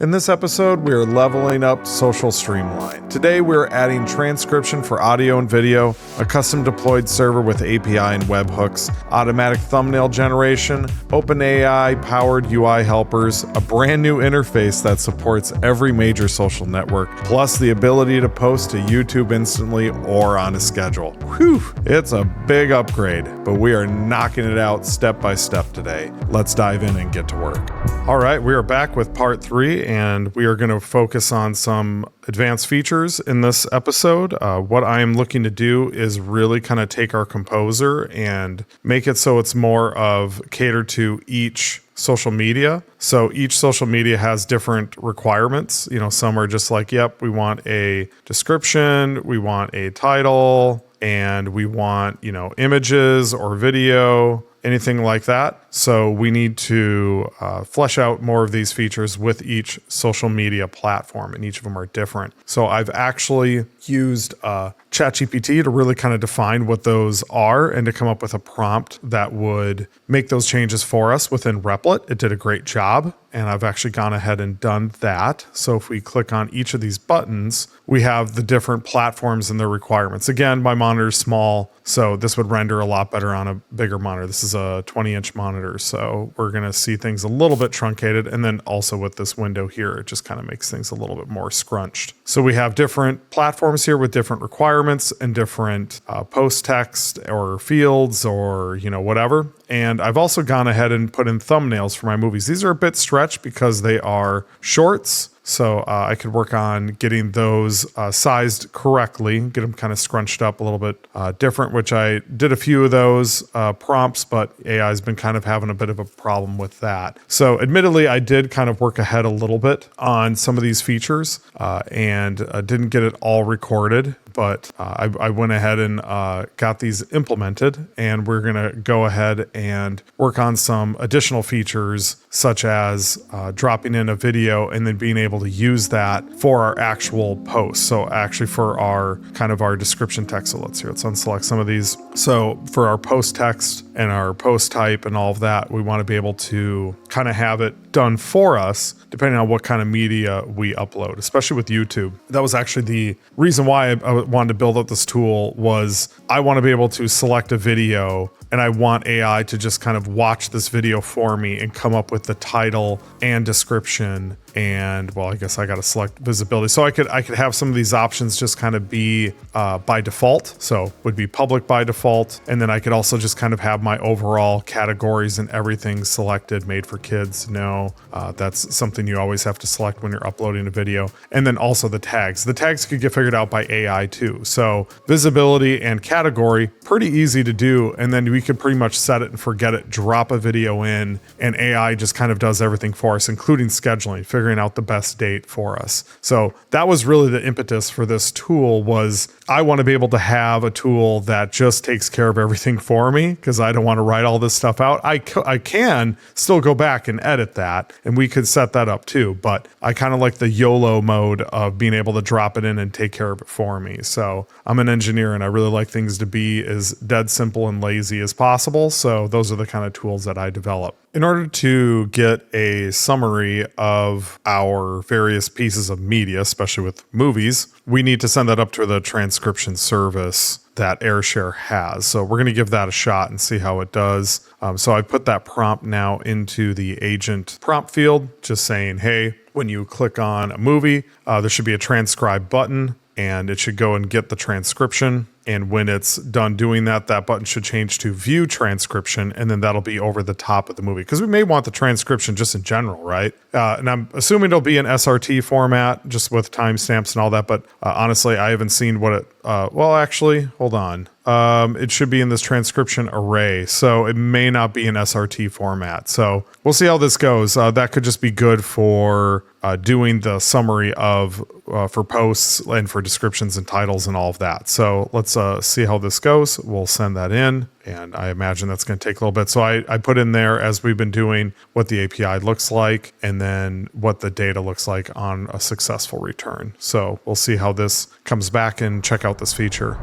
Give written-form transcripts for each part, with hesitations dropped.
In this episode, we are leveling up Social Streamline. Today, we're adding transcription for audio and video, a custom deployed server with API and webhooks, automatic thumbnail generation, OpenAI-powered UI helpers, a brand new interface that supports every major social network, plus the ability to post to YouTube instantly or on a schedule. Whew, it's a big upgrade, but we are knocking it out step by step today. Let's dive in and get to work. All right, we are back with part 3. And we are going to focus on some advanced features in this episode. What I'm looking to do is really kind of take our composer and make it so it's more of catered to each social media. So each social media has different requirements. You know, some are just like, yep, we want a description, we want a title, and we want, you know, images or video, anything like that. So we need to flesh out more of these features with each social media platform, and each of them are different. So I've actually used ChatGPT to really kind of define what those are and to come up with a prompt that would make those changes for us within Replit. It did a great job, and I've actually gone ahead and done that. So if we click on each of these buttons, we have the different platforms and their requirements. Again, my monitor is small, so this would render a lot better on a bigger monitor. This is a 20-inch monitor, so we're going to see things a little bit truncated. And then also with this window here, it just kind of makes things a little bit more scrunched. So we have different platforms here with different requirements and different post text or fields or, you know, whatever. And I've also gone ahead and put in thumbnails for my movies. These are a bit stretched because they are shorts. So I could work on getting those sized correctly, get them kind of scrunched up a little bit different, which I did a few of those prompts, but AI has been kind of having a bit of a problem with that. So admittedly, I did kind of work ahead a little bit on some of these features and didn't get it all recorded. But I went ahead and got these implemented, and we're going to go ahead and work on some additional features, such as dropping in a video and then being able to use that for our actual posts. So actually for our kind of our description text. So let's unselect some of these. So for our post text and our post type and all of that, we want to be able to kind of have it done for us, depending on what kind of media we upload, especially with YouTube. That was actually the reason why I wanted to build up this tool. Was I want to be able to select a video, and I want AI to just kind of watch this video for me and come up with the title and description. And well, I guess I got to select visibility. So I could have some of these options just kind of be by default. So would be public by default. And then I could also just kind of have my overall categories and everything selected, made for kids. No, that's something you always have to select when you're uploading a video. And then also the tags. The tags could get figured out by AI too. So visibility and category, pretty easy to do. And then we could pretty much set it and forget it, drop a video in, and AI just kind of does everything for us, including scheduling, figuring out the best date for us. So that was really the impetus for this tool. Was I want to be able to have a tool that just takes care of everything for me, because I don't want to write all this stuff out. I can still go back and edit that, and we could set that up too, but I kind of like the YOLO mode of being able to drop it in and take care of it for me. So I'm an engineer, and I really like things to be as dead simple and lazy as possible. So those are the kind of tools that I develop. In order to get a summary of our various pieces of media, especially with movies, we need to send that up to the transcription service that AirShare has. So we're going to give that a shot and see how it does. So I put that prompt now into the agent prompt field, just saying, hey, when you click on a movie, there should be a transcribe button, and it should go and get the transcription. And when it's done doing that, that button should change to view transcription, and then that'll be over the top of the movie. Because we may want the transcription just in general, right? And I'm assuming it'll be an SRT format, just with timestamps and all that. But honestly, I haven't seen what it, well, actually, hold on. It should be in this transcription array, so it may not be an SRT format. So we'll see how this goes. That could just be good for doing the summary of for posts and for descriptions and titles and all of that. So let's see how this goes. We'll send that in, and I imagine that's going to take a little bit. So I put in there, as we've been doing, what the API looks like, and then what the data looks like on a successful return. So we'll see how this comes back and check out this feature.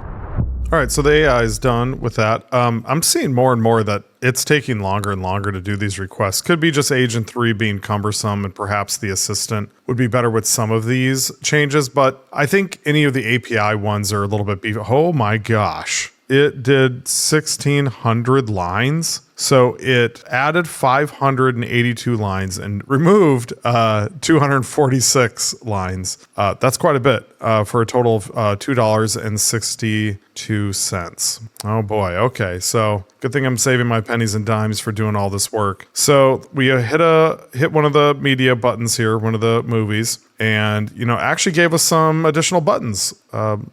All right, so the AI is done with that. I'm seeing more and more that it's taking longer and longer to do these requests. Could be just Agent 3 being cumbersome, and perhaps the assistant would be better with some of these changes, but I think any of the API ones are a little bit beefy. Oh my gosh. It did 1,600 lines. So it added 582 lines and removed 246 lines. That's quite a bit for a total of $2.62. Oh boy. Okay. So good thing I'm saving my pennies and dimes for doing all this work. So we hit one of the media buttons here, one of the movies, and actually gave us some additional buttons.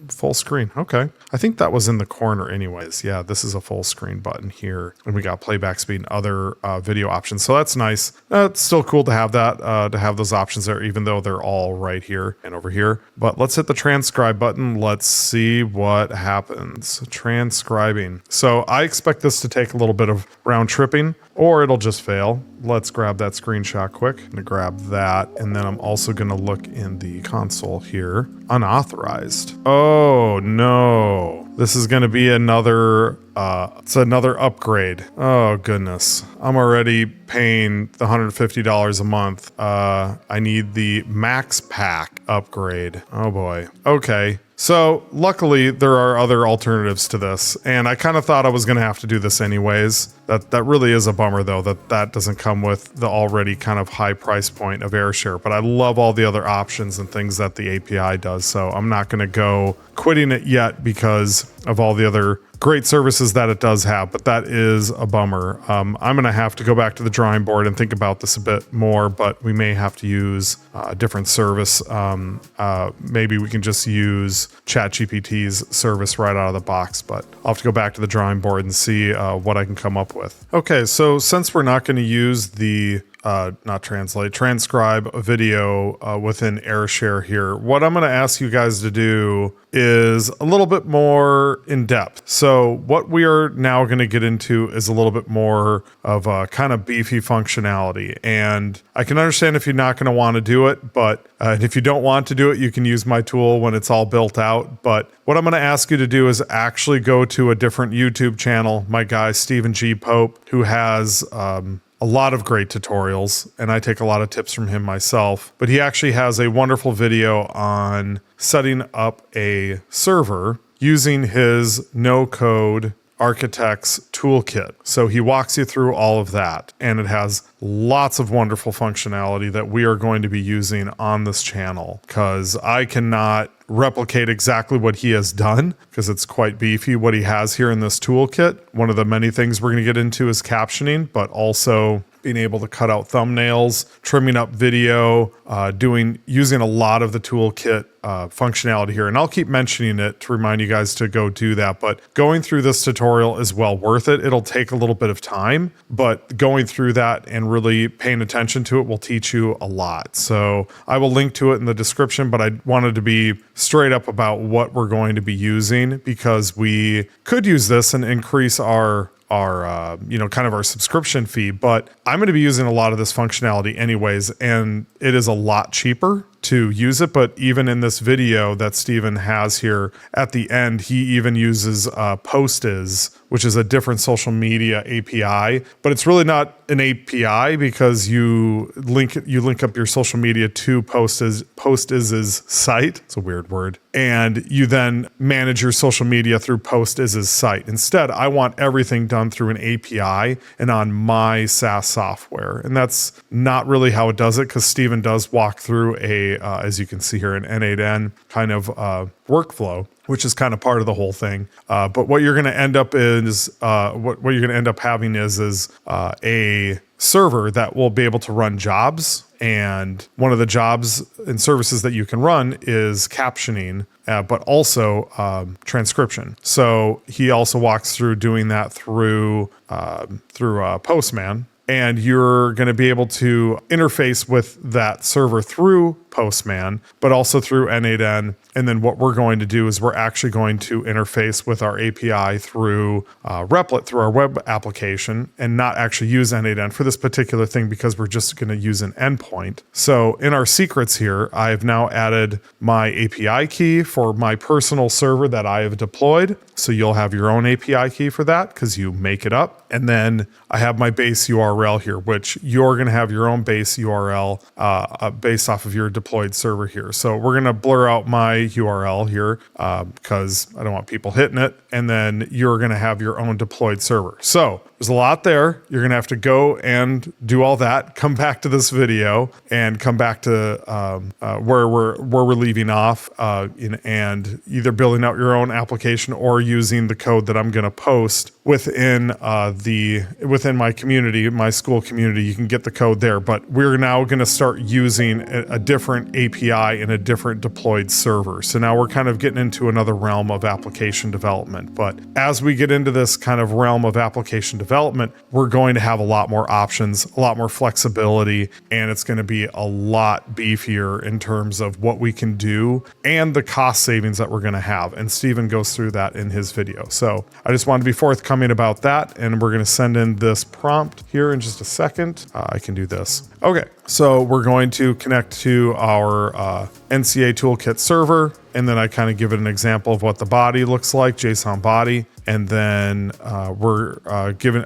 Full screen. Okay. I think that was in the corner anyways. Yeah, this is a full screen button here, and we got playback speed and other video options. So that's nice. It's still cool to have that, to have those options there, even though they're all right here and over here. But let's hit the transcribe button. Let's see what happens. Transcribing. So I expect this to take a little bit of round tripping, or it'll just fail. Let's grab that screenshot quick. I'm gonna grab that, and then I'm also gonna look in the console here. Unauthorized. Oh no. This is gonna be another upgrade. Oh goodness. I'm already paying the $150 a month. I need the max pack upgrade. Oh boy. Okay. So luckily there are other alternatives to this, and I kind of thought I was going to have to do this anyways. That really is a bummer though, that doesn't come with the already kind of high price point of AirShare, but I love all the other options and things that the API does. So I'm not going to go quitting it yet because of all the other great services that it does have, but that is a bummer. I'm going to have to go back to the drawing board and think about this a bit more, but we may have to use a different service. Maybe we can just use ChatGPT's service right out of the box, but I'll have to go back to the drawing board and see what I can come up with. Okay, so since we're not going to use the transcribe a video within AirShare here, what I'm going to ask you guys to do is a little bit more in depth. So what we are now going to get into is a little bit more of a kind of beefy functionality. And I can understand if you're not going to want to do it, but if you don't want to do it, you can use my tool when it's all built out. But what I'm going to ask you to do is actually go to a different YouTube channel, my guy, Stephen G. Pope, who has a lot of great tutorials, and I take a lot of tips from him myself, but he actually has a wonderful video on setting up a server using his no-code architect's toolkit. So he walks you through all of that, and it has lots of wonderful functionality that we are going to be using on this channel, because I cannot replicate exactly what he has done because it's quite beefy what he has here in this toolkit. One of the many things we're going to get into is captioning, but also being able to cut out thumbnails, trimming up video, using a lot of the toolkit functionality here. And I'll keep mentioning it to remind you guys to go do that. But going through this tutorial is well worth it. It'll take a little bit of time, but going through that and really paying attention to it will teach you a lot. So I will link to it in the description, but I wanted to be straight up about what we're going to be using, because we could use this and increase our kind of our subscription fee, but I'm going to be using a lot of this functionality anyways, and it is a lot cheaper to use it. But even in this video that Steven has here at the end, he even uses Postiz, which is a different social media API, but it's really not an API because you link up your social media to Postiz's site. It's a weird word. And you then manage your social media through Postiz's site. Instead, I want everything done through an API and on my SaaS software. And that's not really how it does it, because Steven does walk through as you can see here, an N8N kind of workflow, which is kind of part of the whole thing. But what you're going to end up having is a server that will be able to run jobs. And one of the jobs and services that you can run is captioning, but also transcription. So he also walks through doing that through Postman. and you're going to be able to interface with that server through Postman, but also through N8N. And then what we're going to do is we're actually going to interface with our API through Replit, through our web application, and not actually use N8N for this particular thing because we're just going to use an endpoint. So in our secrets here, I've now added my API key for my personal server that I have deployed. So you'll have your own API key for that because you make it up. And then I have my base URL here, which you're going to have your own base URL based off of your deployed server here. So we're going to blur out my URL here because I don't want people hitting it. And then you're going to have your own deployed server. So there's a lot there. You're going to have to go and do all that, come back to this video and come back to where we're leaving off and either building out your own application or using the code that I'm going to post within my community, my school community. You can get the code there, but we're now going to start using a different API in a different deployed server. So now we're kind of getting into another realm of application development. But as we get into this kind of realm of application development, we're going to have a lot more options, a lot more flexibility, and it's going to be a lot beefier in terms of what we can do and the cost savings that we're going to have. And Steven goes through that in his video. So I just wanted to be forthcoming about that, and we're going to send in this prompt here in just a second. I can do this. Okay, so we're going to connect to our NCA Toolkit server, and then I kind of give it an example of what the body looks like, JSON body. And then I'm given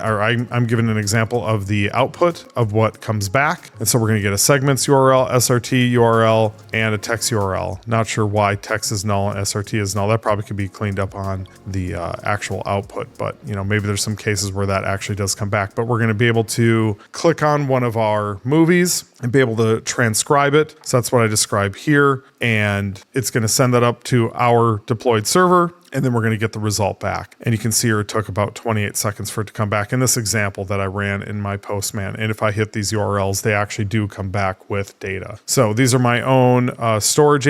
an example of the output of what comes back. And so we're going to get a segments URL, SRT URL, and a text URL. Not sure why text is null and SRT is null. That probably could be cleaned up on the actual output, but maybe there's some cases where that actually does come back. But we're going to be able to click on one of our movies and be able to transcribe it. So that's what I describe here. And it's going to send that up to our deployed server. And then we're going to get the result back. And you can see here it took about 28 seconds for it to come back in this example that I ran in my Postman. And if I hit these URLs, they actually do come back with data. So these are my own storage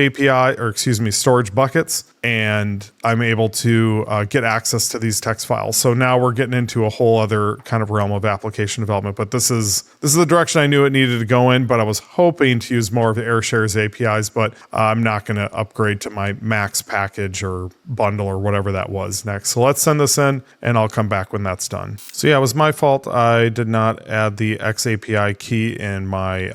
buckets. And I'm able to get access to these text files. So now we're getting into a whole other kind of realm of application development. But this is the direction I knew it needed to go in, but I was hoping to use more of the AirShare's APIs, but I'm not going to upgrade to my max package or bundle or whatever that was next. So let's send this in and I'll come back when that's done. So yeah, it was my fault. I did not add the XAPI key in my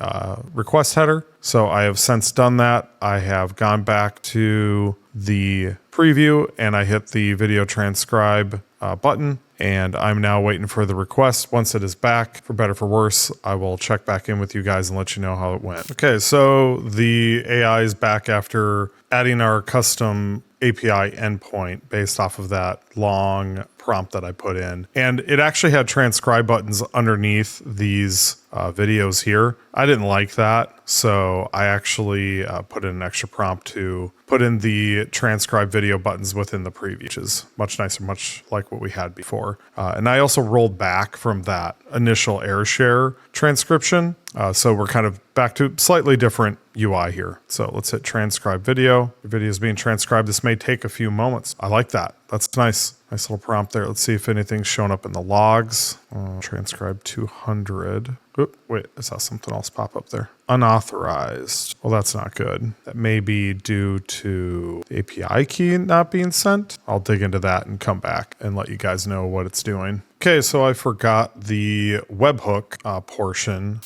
request header. So I have since done that. I have gone back to the preview and I hit the video transcribe button. And I'm now waiting for the request. Once it is back, for better for worse, I will check back in with you guys and let you know how it went. Okay, so the AI is back after adding our custom API endpoint based off of that long prompt that I put in. And it actually had transcribe buttons underneath these videos here. I didn't like that. So I actually put in an extra prompt to put in the transcribe video buttons within the preview, which is much nicer, much like what we had before. And I also rolled back from that initial AirShare transcription. So we're kind of back to slightly different UI here. So let's hit transcribe video. The video is being transcribed. This may take a few moments. I like that. That's nice. Nice little prompt there. Let's see if anything's shown up in the logs. Transcribe 200. Oop, wait, I saw something else pop up there. Unauthorized. Well, that's not good. That may be due to the API key not being sent. I'll dig into that and come back and let you guys know what it's doing. Okay, so I forgot the webhook portion,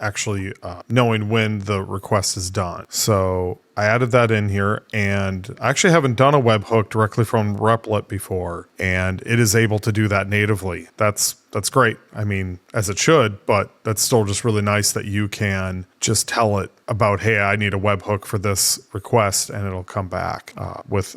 actually knowing when the request is done. So I added that in here, and I actually haven't done a webhook directly from Replit before, and it is able to do that natively. That's great. I mean, as it should, but that's still just really nice that you can just tell it about, hey, I need a webhook for this request, and it'll come back with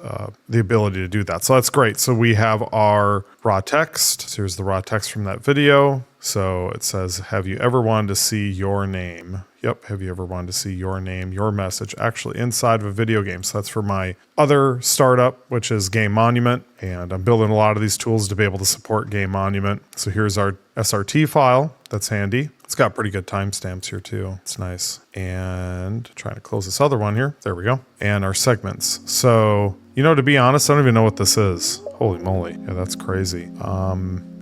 the ability to do that. So that's great. So we have our raw text. So here's the raw text from that video. So it says, have you ever wanted to see your name? Yep. Have you ever wanted to see your name, your message actually inside of a video game? So that's for my other startup, which is Game Monument. And I'm building a lot of these tools to be able to support Game Monument. So here's our SRT file. That's handy. It's got pretty good timestamps here too. It's nice. And trying to close this other one here. There we go. And our segments. So, to be honest, I don't even know what this is. Holy moly. Yeah, that's crazy.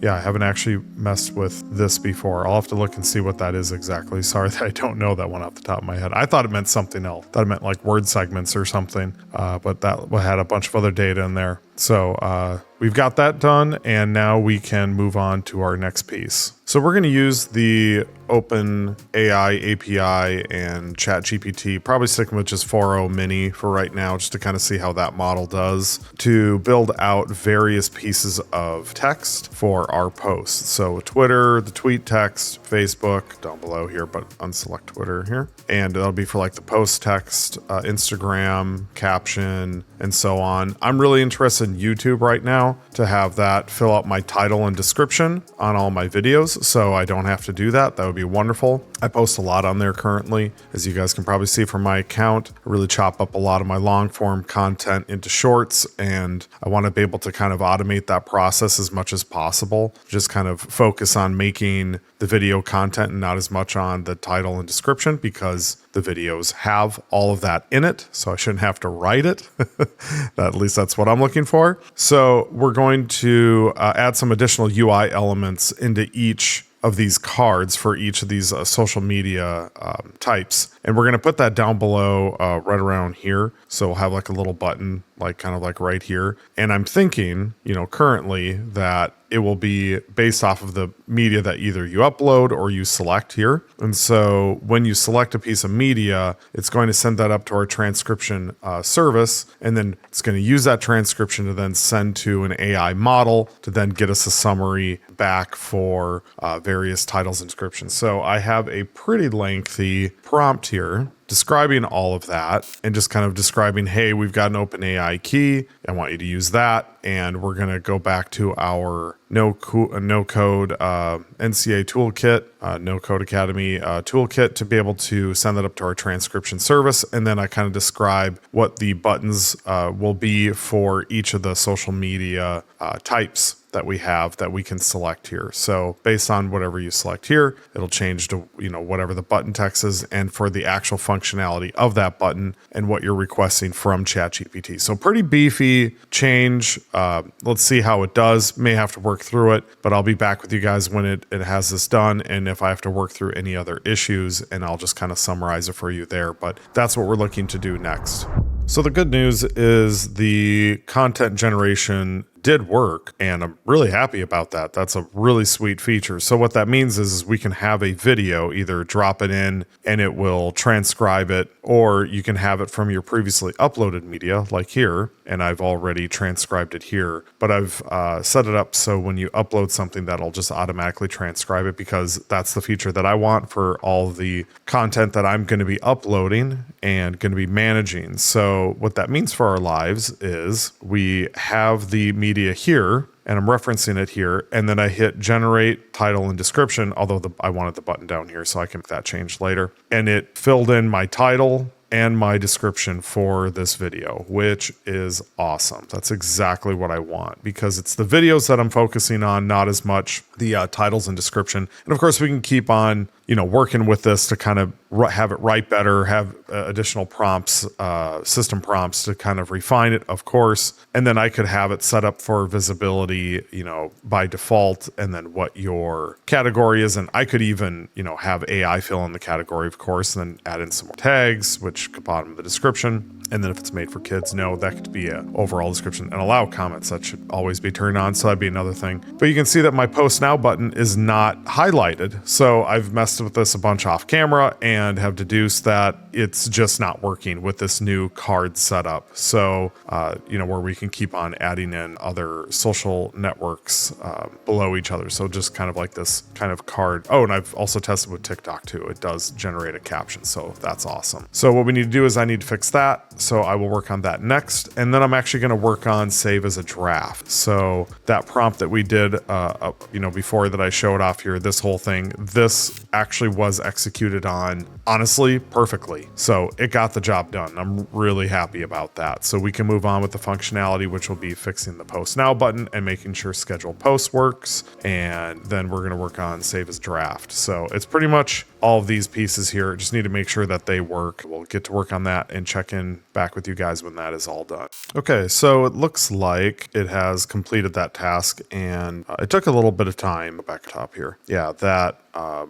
Yeah, I haven't actually messed with this before. I'll have to look and see what that is exactly. Sorry that I don't know that one off the top of my head. I thought it meant something else. I thought it meant like word segments or something, but that had a bunch of other data in there. So we've got that done, and now we can move on to our next piece. So we're going to use the OpenAI API and ChatGPT, probably sticking with just 4.0 mini for right now, just to kind of see how that model does, to build out various pieces of text for our posts. So Twitter, the tweet text, Facebook, down below here, but unselect Twitter here. And that'll be for like the post text, Instagram, caption, and so on. I'm really interested in YouTube right now to have that fill out my title and description on all my videos, so I don't have to do that. That would be wonderful. I post a lot on there currently. As you guys can probably see from my account, I really chop up a lot of my long form content into shorts, and I want to be able to kind of automate that process as much as possible. Just kind of focus on making the video content and not as much on the title and description, because the videos have all of that in it, so I shouldn't have to write it. At least that's what I'm looking for. So we're going to add some additional UI elements into each of these cards for each of these social media types. And we're going to put that down below right around here. So we'll have like a little button, like kind of like right here. And I'm thinking, currently that it will be based off of the media that either you upload or you select here. And so when you select a piece of media, it's going to send that up to our transcription service. And then it's going to use that transcription to then send to an AI model to then get us a summary back for various titles and descriptions. So I have a pretty lengthy prompt here describing all of that and just kind of describing, hey, we've got an OpenAI key. I want you to use that. And we're going to go back to our no code NCA toolkit, no code academy toolkit to be able to send that up to our transcription service. And then I kind of describe what the buttons will be for each of the social media types that we have that we can select here. So based on whatever you select here, it'll change to, whatever the button text is, and for the actual functionality of that button and what you're requesting from ChatGPT. So pretty beefy change. Let's see how it does. May have to work through it, but I'll be back with you guys when it has this done. And if I have to work through any other issues, and I'll just kind of summarize it for you there, but that's what we're looking to do next. So the good news is the content generation did work, and I'm really happy about that. That's a really sweet feature. So what that means is we can have a video, either drop it in and it will transcribe it, or you can have it from your previously uploaded media, like here, and I've already transcribed it here. But I've set it up so when you upload something, that'll just automatically transcribe it, because that's the feature that I want for all the content that I'm going to be uploading and going to be managing. So what that means for our lives is we have the media here, and I'm referencing it here, and then I hit generate title and description, although I wanted the button down here so I can make that change later. And it filled in my title and my description for this video, which is awesome. That's exactly what I want, because it's the videos that I'm focusing on, not as much the titles and description. And of course, we can keep on, working with this to kind of have it write better, have additional prompts, system prompts to kind of refine it, of course. And then I could have it set up for visibility, by default, and then what your category is. And I could even, have AI fill in the category, of course, and then add in some more tags, which could bottom of the description. And then if it's made for kids, that could be an overall description, and allow comments. That should always be turned on. So that'd be another thing. But you can see that my post now button is not highlighted. So I've messed with this a bunch off camera and have deduced that it's just not working with this new card setup. So, where we can keep on adding in other social networks below each other. So just kind of like this kind of card. Oh, and I've also tested with TikTok too. It does generate a caption. So that's awesome. So what we need to do is I need to fix that. So I will work on that next. And then I'm actually going to work on save as a draft. So that prompt that we did, before that I showed off here, this whole thing, this actually was executed on, honestly, perfectly. So it got the job done. I'm really happy about that. So we can move on with the functionality, which will be fixing the post now button and making sure schedule post works. And then we're going to work on save as draft. So it's pretty much all of these pieces here. Just need to make sure that they work. We'll get to work on that and check in back with you guys when that is all done. Okay, so it looks like it has completed that task, and it took a little bit of time. Back top here. Yeah, that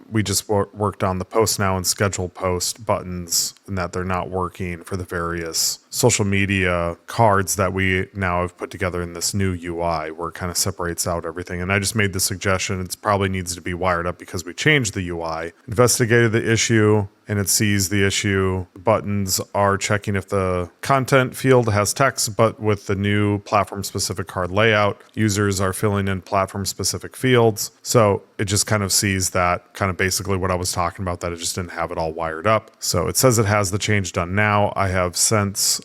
we just worked on the post now and schedule post buttons, and that they're not working for the various social media cards that we now have put together in this new UI, where it kind of separates out everything. And I just made the suggestion it probably needs to be wired up because we changed the UI, investigated the issue, and it sees the issue. Buttons are checking if the content field has text, but with the new platform-specific card layout, users are filling in platform-specific fields. So it just kind of sees that, kind of basically what I was talking about, that it just didn't have it all wired up. So it says it has the change done now. I have since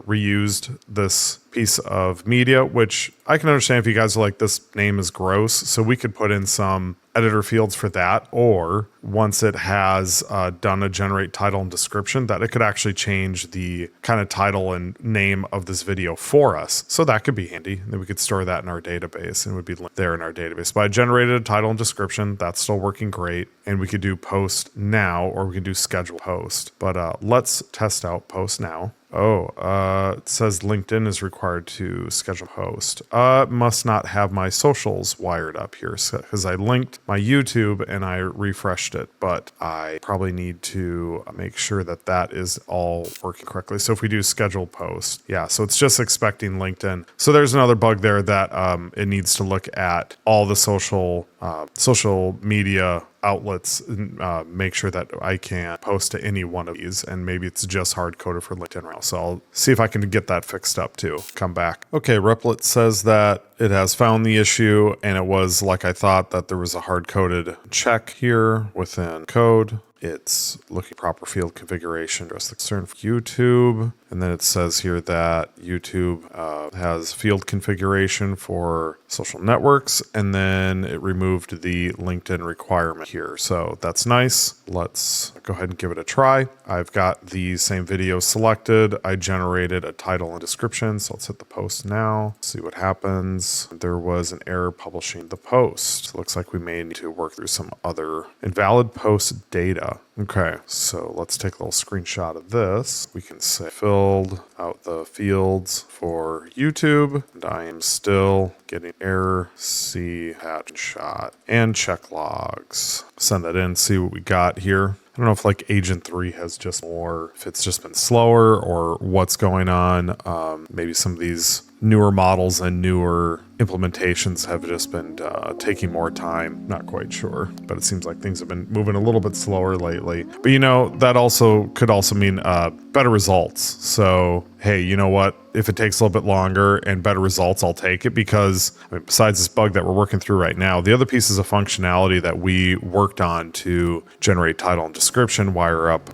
reused this piece of media, which I can understand if you guys are like, this name is gross. So we could put in some editor fields for that, or once it has done a generate title and description, that it could actually change the kind of title and name of this video for us. So that could be handy. Then we could store that in our database and it would be there in our database. But I generated a title and description. That's still working great. And we could do post now, or we can do schedule post. But let's test out post now. It says LinkedIn is required to schedule post. Must not have my socials wired up here because I linked my YouTube and I refreshed it, but I probably need to make sure that that is all working correctly. So if we do schedule post, yeah, so it's just expecting LinkedIn. So there's another bug there that it needs to look at all the social media outlets, make sure that I can post to any one of these, and maybe it's just hard coded for LinkedIn right now. So I'll see if I can get that fixed up too. Come back. Okay, Replit says that it has found the issue, and it was like I thought, that there was a hard coded check here within code. It's looking proper field configuration, address the concern for YouTube. And then it says here that YouTube has field configuration for social networks. And then it removed the LinkedIn requirement here. So that's nice. Let's go ahead and give it a try. I've got the same video selected. I generated a title and description. So let's hit the post now. See what happens. There was an error publishing the post. So it looks like we may need to work through some other invalid post data. Okay, so let's take a little screenshot of this. We can say filled out the fields for YouTube, and I am still getting error, see pattern shot, and check logs. Send that in, see what we got here. I don't know if like Agent 3 has just more, if it's just been slower or what's going on. Maybe some of these newer models and newer implementations have just been taking more time. Not quite sure, but it seems like things have been moving a little bit slower lately. But that also could also mean better results. So, hey, you know what? If it takes a little bit longer and better results, I'll take it, because besides this bug that we're working through right now, the other pieces of functionality that we worked on to generate title and description, wire up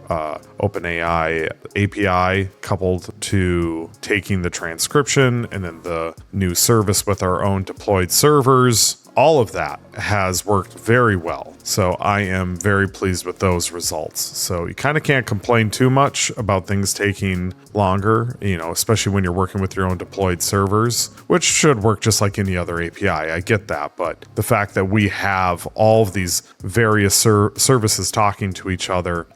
OpenAI API coupled to taking the transcription, and then the new service with our own deployed servers, all of that has worked very well. So I am very pleased with those results. So you kind of can't complain too much about things taking longer, especially when you're working with your own deployed servers, which should work just like any other API. I get that. But the fact that we have all of these various services talking to each other,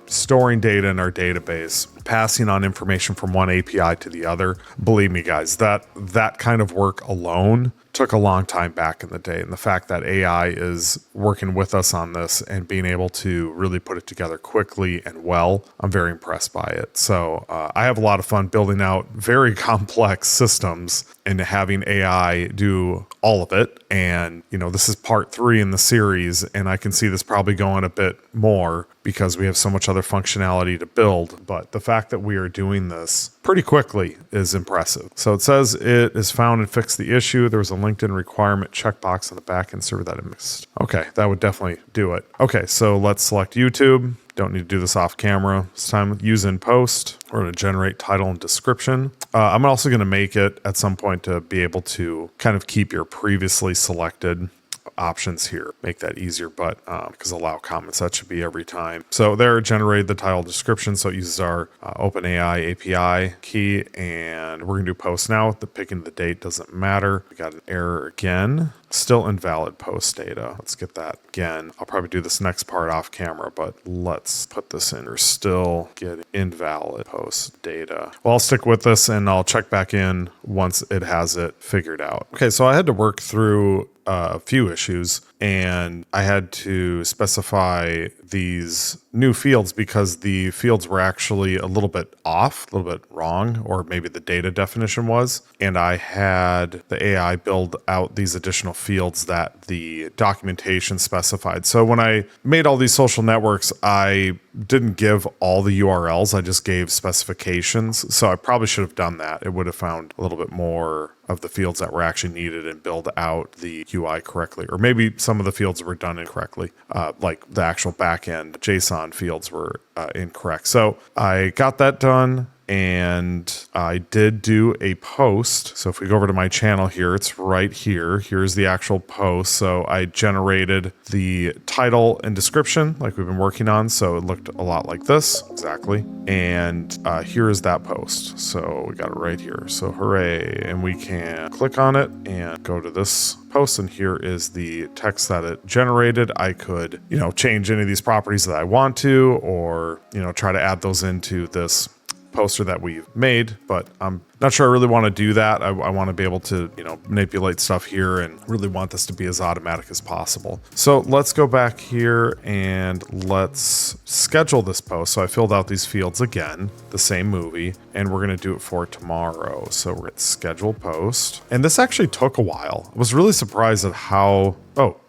storing data in our database, passing on information from one API to the other, believe me, guys, that kind of work alone took a long time back in the day. And the fact that AI is working with us on this and being able to really put it together quickly and well, I'm very impressed by it. So I have a lot of fun building out very complex systems and having AI do all of it. And, this is part 3 in the series, and I can see this probably going a bit more because we have so much other functionality to build. But the fact that we are doing this pretty quickly is impressive. So it says it is found and fixed the issue. There was a LinkedIn requirement checkbox on the backend server that I missed. Okay, that would definitely do it. Okay, so let's select YouTube. Don't need to do this off camera. This time, use in post. We're going to generate title and description. I'm also going to make it at some point to be able to kind of keep your previously selected options here, make that easier, but because allow comments, that should be every time. So there, generated the title description, so it uses our OpenAI API key, and we're gonna do post now. The picking the date doesn't matter. We got an error again. Still invalid post data. Let's get that again. I'll probably do this next part off camera, but let's put this in. We're still getting invalid post data. Well, I'll stick with this and I'll check back in once it has it figured out. Okay, so I had to work through a few issues, and I had to specify these new fields because the fields were actually a little bit off, a little bit wrong, or maybe the data definition was. And I had the AI build out these additional fields that the documentation specified. So when I made all these social networks, I didn't give all the URLs. I just gave specifications. So I probably should have done that. It would have found a little bit more of the fields that were actually needed and build out the UI correctly. Or maybe some of the fields were done incorrectly, like the actual backend JSON fields were incorrect. So I got that done. And I did do a post. So if we go over to my channel here, it's right here. Here's the actual post. So I generated the title and description like we've been working on. So it looked a lot like this, exactly. And here is that post. So we got it right here. So hooray. And we can click on it and go to this post, and here is the text that it generated. I could, change any of these properties that I want to, or, try to add those into this poster that we've made, but I'm not sure I really want to do that. I want to be able to, manipulate stuff here and really want this to be as automatic as possible. So let's go back here and let's schedule this post. So I filled out these fields again, the same movie, and we're going to do it for tomorrow. So we're at schedule post. And this actually took a while. I was really surprised at how,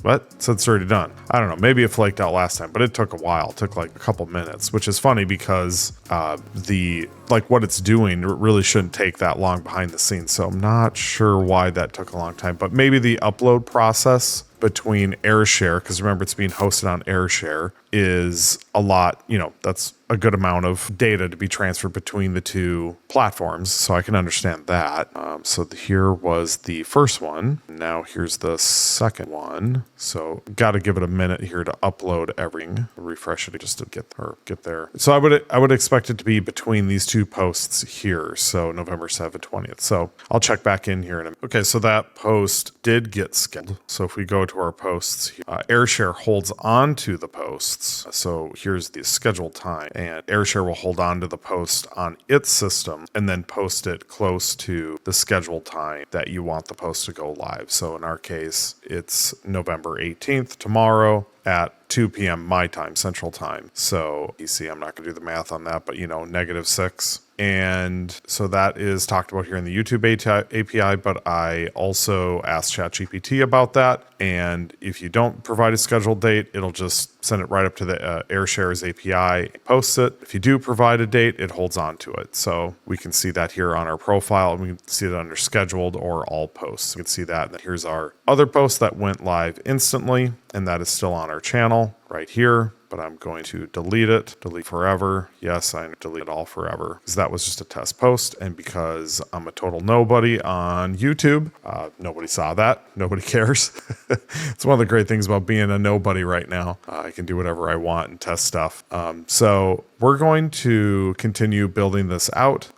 what? So it's already done. I don't know. Maybe it flaked out last time, but it took a while. It took like a couple minutes, which is funny because what it's doing really shouldn't take that long behind the scenes. So I'm not sure why that took a long time, but maybe the upload process between AirShare, because remember it's being hosted on AirShare, is a lot, that's a good amount of data to be transferred between the two platforms. So I can understand that. So here was the first one. Now here's the second one. So got to give it a minute here to upload everything. Refresh it just to get there. So I would expect it to be between these two posts here. So November 7th, 20th. So I'll check back in here in a minute. Okay, so that post did get scheduled. So if we go to our posts, AirShare holds on to the posts. So here's the scheduled time, and AirShare will hold on to the post on its system and then post it close to the scheduled time that you want the post to go live. So in our case, it's November 18th, tomorrow at 2 p.m. my time, Central Time. So you see, I'm not going to do the math on that, but -6. And so that is talked about here in the YouTube API, but I also asked ChatGPT about that. And if you don't provide a scheduled date, it'll just send it right up to the AirShare's API, posts it. If you do provide a date, it holds on to it. So we can see that here on our profile, and we can see it under scheduled or all posts. We can see that. And here's our other post that went live instantly, and that is still on our channel right here. But I'm going to delete it, delete forever. Yes, I delete it all forever because that was just a test post. And because I'm a total nobody on YouTube, nobody saw that. Nobody cares. It's one of the great things about being a nobody right now. I can do whatever I want and test stuff. So we're going to continue building this out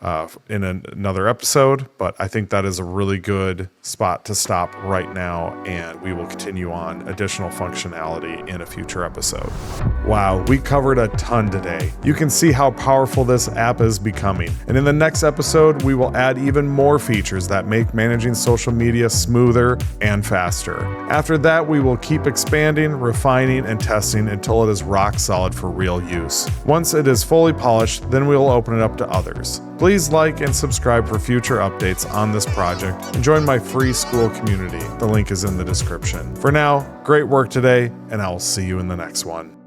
in another episode, but I think that is a really good spot to stop right now, and we will continue on additional functionality in a future episode. Wow, we covered a ton today. You can see how powerful this app is becoming. And in the next episode, we will add even more features that make managing social media smoother and faster. After that, we will keep expanding, refining, and testing until it is rock solid for real use. Once it is fully polished, then we will open it up to others. Please like and subscribe for future updates on this project and join my free school community. The link is in the description. For now, great work today, and I will see you in the next one.